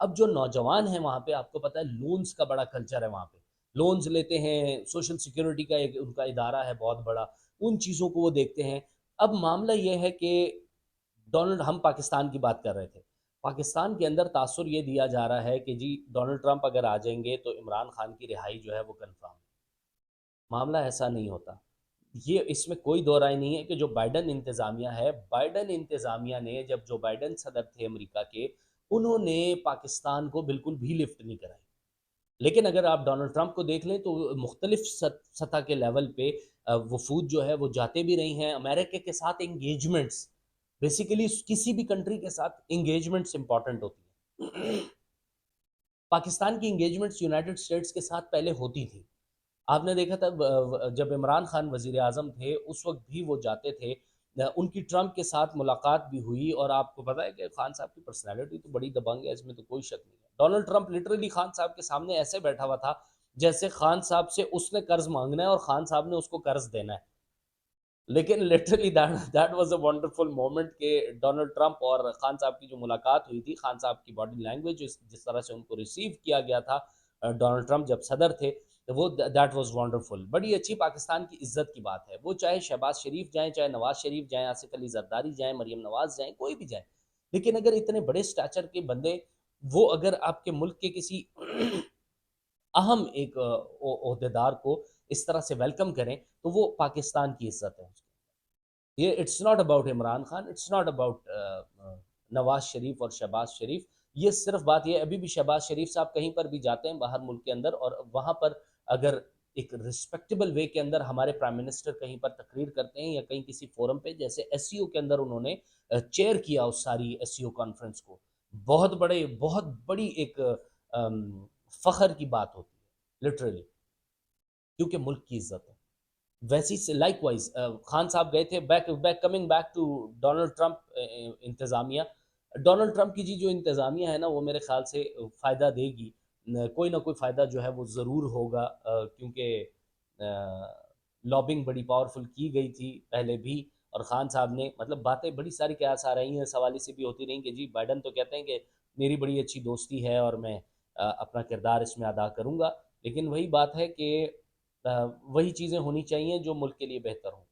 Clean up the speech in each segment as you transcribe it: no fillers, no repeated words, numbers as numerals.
اب جو نوجوان ہیں وہاں پہ، آپ کو پتہ ہے لونز کا بڑا کلچر ہے وہاں پہ، لونز لیتے ہیں، سوشل سیکیورٹی کا ایک ان کا ادارہ ہے بہت بڑا، ان چیزوں کو وہ دیکھتے ہیں۔ اب معاملہ یہ ہے کہ ڈونلڈ، ہم پاکستان کی بات کر رہے تھے، پاکستان کے اندر تاثر یہ دیا جا رہا ہے کہ جی ڈونلڈ ٹرمپ اگر آ جائیں گے تو عمران خان کی رہائی جو ہے وہ کنفرم۔ معاملہ ایسا نہیں ہوتا، یہ اس میں کوئی دو رائے نہیں ہے کہ جو بائیڈن انتظامیہ ہے، بائیڈن انتظامیہ نے، جب جو بائیڈن صدر تھے امریکہ کے، انہوں نے پاکستان کو بالکل بھی لفٹ نہیں کرائی۔ لیکن اگر آپ ڈونلڈ ٹرمپ کو دیکھ لیں تو مختلف سطح کے لیول پہ وفود جو ہے وہ جاتے بھی رہی ہیں، امریکہ کے ساتھ انگیجمنٹس، بیسیکلی کسی بھی کنٹری کے ساتھ انگیجمنٹس امپورٹنٹ ہوتی ہیں۔ پاکستان کی انگیجمنٹس یونائٹڈ اسٹیٹس کے ساتھ پہلے ہوتی تھی، آپ نے دیکھا تھا جب عمران خان وزیر اعظم تھے اس وقت بھی وہ جاتے تھے، ان کی ٹرمپ کے ساتھ ملاقات بھی ہوئی، اور آپ کو پتہ ہے کہ خان صاحب کی پرسنالٹی تو بڑی دبنگ ہے، اس میں تو کوئی شک نہیں ہے۔ ڈونلڈ ٹرمپ لٹرلی خان صاحب کے سامنے ایسے بیٹھا ہوا تھا جیسے خان صاحب سے اس نے قرض مانگنا ہے اور خان صاحب نے اس کو قرض دینا ہے، لیکن literally that was a wonderful moment کہ ڈونلڈ ٹرمپ اور خان صاحب کی جو ملاقات ہوئی تھی، خان صاحب کی باڈی لینگویج، جس طرح سے ان کو ریسیو کیا گیا تھا ڈونلڈ ٹرمپ جب صدر تھے، وہ دیٹ واز ونڈرفل، بڑی اچھی پاکستان کی عزت کی بات ہے۔ وہ چاہے شہباز شریف جائیں، چاہے نواز شریف جائیں، آصف علی زرداری جائیں، مریم نواز جائیں، کوئی بھی جائیں، لیکن اگر اتنے بڑے سٹیچر کے بندے وہ اگر آپ کے ملک کے کسی اہم ایک عہدیدار کو اس طرح سے ویلکم کریں تو وہ پاکستان کی عزت ہے۔ یہ it's not about Imran Khan, it's not about Nawaz Sharif اور شہباز شریف، یہ صرف بات یہ، ابھی بھی شہباز شریف صاحب کہیں پر بھی جاتے ہیں باہر ملک کے اندر، اور وہاں پر اگر ایک رسپیکٹیبل وے کے اندر ہمارے پرائم منسٹر کہیں پر تقریر کرتے ہیں یا کہیں کسی فورم پہ، جیسے ایس سی او کے اندر انہوں نے چیئر کیا اس ساری ایس سی او کانفرنس کو، بہت بڑی ایک فخر کی بات ہوتی ہے لٹرلی، کیونکہ ملک کی عزت ہے۔ ویسی سے لائک وائز خان صاحب گئے تھے، coming back to Donald Trump انتظامیہ، ڈونلڈ ٹرمپ کی جی جو انتظامیہ ہے نا، وہ میرے خیال سے فائدہ دے گی، کوئی نہ کوئی فائدہ جو ہے وہ ضرور ہوگا، کیونکہ لابنگ بڑی پاورفل کی گئی تھی پہلے بھی، اور خان صاحب نے مطلب باتیں بڑی ساری قیاس آ رہی ہیں اس حوالے سے بھی ہوتی رہیں کہ جی بائیڈن تو کہتے ہیں کہ میری بڑی اچھی دوستی ہے اور میں اپنا کردار اس میں ادا کروں گا، لیکن وہی بات ہے کہ وہی چیزیں ہونی چاہیے جو ملک کے لیے بہتر ہوں۔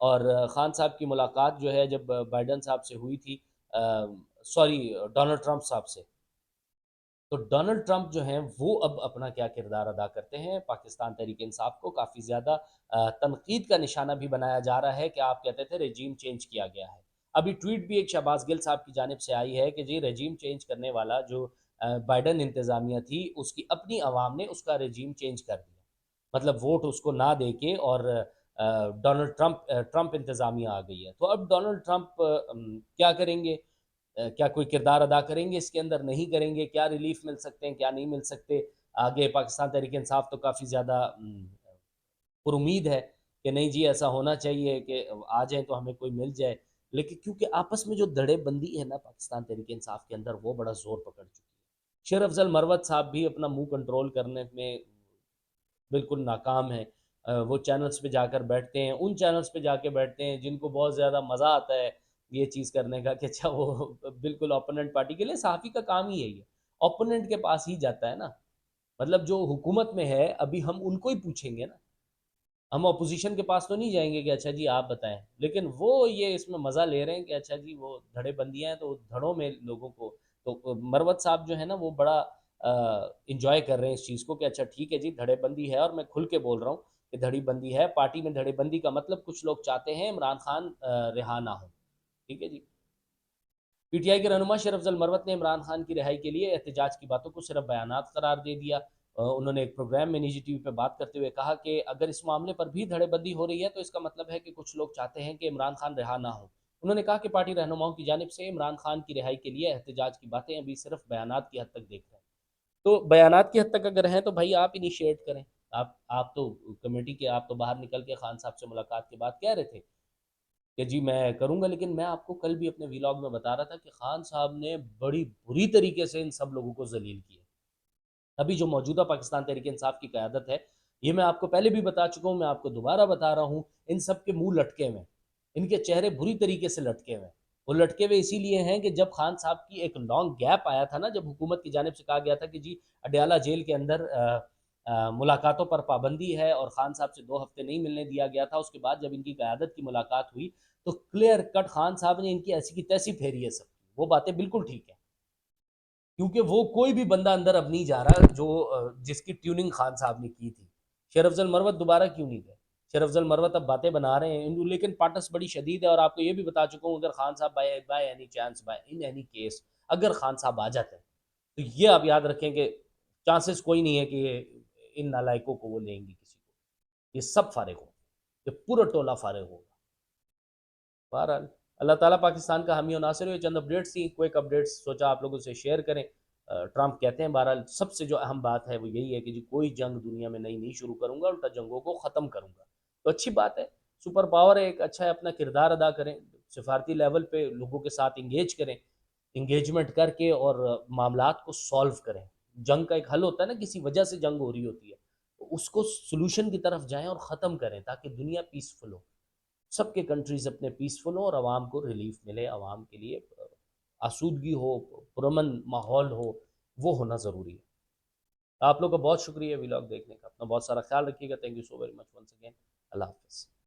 اور خان صاحب کی ملاقات جو ہے جب بائیڈن صاحب سے ہوئی تھی، سوری ڈونلڈ ٹرمپ صاحب سے، تو ڈونلڈ ٹرمپ جو ہیں وہ اب اپنا کیا کردار ادا کرتے ہیں، پاکستان تحریک انصاف کو کافی زیادہ تنقید کا نشانہ بھی بنایا جا رہا ہے کہ آپ کہتے تھے رجیم چینج کیا گیا ہے۔ ابھی ٹویٹ بھی ایک شہباز گل صاحب کی جانب سے آئی ہے کہ جی رجیم چینج کرنے والا جو بائیڈن انتظامیہ تھی، اس کی اپنی عوام نے اس کا رجیم چینج کر دیا، مطلب ووٹ اس کو نہ دے کے، اور ڈونلڈ ٹرمپ انتظامیہ آ گئی ہے۔ تو اب ڈونلڈ ٹرمپ کیا کریں گے؟ کیا کوئی کردار ادا کریں گے اس کے اندر؟ نہیں کریں گے؟ کیا ریلیف مل سکتے ہیں، کیا نہیں مل سکتے؟ آگے پاکستان تحریک انصاف تو کافی زیادہ پر امید ہے کہ نہیں جی ایسا ہونا چاہیے کہ آ جائیں تو ہمیں کوئی مل جائے، لیکن کیونکہ آپس میں جو دھڑے بندی ہے نا پاکستان تحریک انصاف کے اندر، وہ بڑا زور پکڑ چکی ہے۔ شیر افضل مروت صاحب بھی اپنا منہ کنٹرول کرنے میں بالکل ناکام ہیں، وہ چینلز پہ جا کر بیٹھتے ہیں، ان چینلز پہ جا کے بیٹھتے ہیں جن کو بہت زیادہ مزہ آتا ہے یہ چیز کرنے کا کہ اچھا وہ بالکل اوپوننٹ پارٹی کے لیے، صحافی کا کام ہی یہی ہے، اوپوننٹ کے پاس ہی جاتا ہے نا، مطلب جو حکومت میں ہے ابھی ہم ان کو ہی پوچھیں گے نا، ہم اپوزیشن کے پاس تو نہیں جائیں گے کہ اچھا جی آپ بتائیں، لیکن وہ یہ اس میں مزہ لے رہے ہیں کہ اچھا جی وہ دھڑے بندیاں ہیں تو دھڑوں میں لوگوں کو، تو مروت صاحب جو ہے نا وہ بڑا انجوائے کر رہے ہیں اس چیز کو کہ اچھا ٹھیک ہے جی دھڑے بندی ہے، اور میں کھل کے بول رہا ہوں کہ دھڑی بندی ہے، پارٹی میں دھڑے بندی کا مطلب کچھ لوگ چاہتے ہیں عمران خان رہا نہ ہو، ٹھیک ہے جی۔ پی ٹی آئی کے رہنما شیر افضل مروت نے عمران خان کی رہائی کے لیے احتجاج کی باتوں کو صرف بیانات قرار دے دیا۔ انہوں نے ایک پروگرام میں نجی ٹی وی پہ بات کرتے ہوئے کہا کہ اگر اس معاملے پر بھی دھڑے بندی ہو رہی ہے تو اس کا مطلب ہے کہ کچھ لوگ چاہتے ہیں کہ عمران خان رہا نہ ہو۔ انہوں نے کہا کہ پارٹی رہنماؤں کی جانب سے عمران خان کی رہائی کے لیے احتجاج کی باتیں ابھی صرف بیانات کی حد تک دیکھ رہے ہیں، تو بیانات کی حد تک اگر ہیں تو بھائی آپ انیشیٹ کریں، آپ تو کمیٹی کے، آپ تو باہر نکل کے خان صاحب سے ملاقات کے بعد کہہ رہے تھے کہ جی میں کروں گا، لیکن میں آپ کو کل بھی اپنے ویلاگ میں بتا رہا تھا کہ خان صاحب نے بڑی بری طریقے سے ان سب لوگوں کو ذلیل کیا۔ ابھی جو موجودہ پاکستان تحریک انصاف کی قیادت ہے، یہ میں آپ کو پہلے بھی بتا چکا ہوں، میں آپ کو دوبارہ بتا رہا ہوں، ان سب کے منہ لٹکے ہوئے ہیں، ان کے چہرے بری طریقے سے لٹکے ہوئے ہیں، وہ لٹکے ہوئے اسی لیے ہیں کہ جب خان صاحب کی ایک لانگ گیپ آیا تھا نا، جب حکومت کی جانب سے کہا گیا تھا کہ جی اڈیالہ جیل کے اندر ملاقاتوں پر پابندی ہے، اور خان صاحب سے 2 ہفتے نہیں ملنے دیا گیا تھا، اس کے بعد جب ان کی قیادت کی ملاقات ہوئی تو کلیئر کٹ خان صاحب نے ان کی ایسی کی تیسی پھیری ہے سب کی، وہ باتیں بالکل ٹھیک ہیں، کیونکہ وہ کوئی بھی بندہ اندر اب نہیں جا رہا جو جس کی ٹیوننگ خان صاحب نے کی تھی۔ شیر افضل مروت دوبارہ کیوں نہیں گئے؟ شیر افضل مروت اب باتیں بنا رہے ہیں، لیکن پاٹس بڑی شدید ہے، اور آپ کو یہ بھی بتا چکا ہوں، اگر خان صاحب by any chance, by in any case اگر خان صاحب آ جاتے ہیں تو یہ آپ یاد رکھیں کہ چانسز کوئی نہیں ہے کہ ان نالائکوں کو وہ لیں گی کسی کو، یہ سب فارغ ہو، یہ پورا ٹولہ فارغ ہوگا۔ بہرحال اللہ تعالیٰ پاکستان کا حامی و ناصر ہو۔ یہ چند اپڈیٹس تھیں، کوئک اپڈیٹس، سوچا آپ لوگوں سے شیئر کریں۔ ٹرمپ کہتے ہیں بہرحال سب سے جو اہم بات ہے وہ یہی ہے کہ جی کوئی جنگ دنیا میں نئی نہیں شروع کروں گا، الٹا جنگوں کو ختم کروں گا، تو اچھی بات ہے، سپر پاور ہے ایک، اچھا ہے، اپنا کردار ادا کریں، سفارتی لیول پہ لوگوں کے ساتھ انگیج کریں، انگیجمنٹ کر کے اور معاملات کو سولو کریں۔ جنگ کا ایک حل ہوتا ہے نا، کسی وجہ سے جنگ ہو رہی ہوتی ہے، تو اس کو سلوشن کی طرف جائیں اور ختم کریں تاکہ دنیا پیسفل ہو، سب کے کنٹریز اپنے پیسفل ہوں اور عوام کو ریلیف ملے، عوام کے لیے آسودگی ہو، پرامن ماحول ہو، وہ ہونا ضروری ہے۔ آپ لوگ کا بہت شکریہ ولاگ دیکھنے کا، اپنا بہت سارا خیال رکھیے گا، thank you so very much once again, اللہ حافظ۔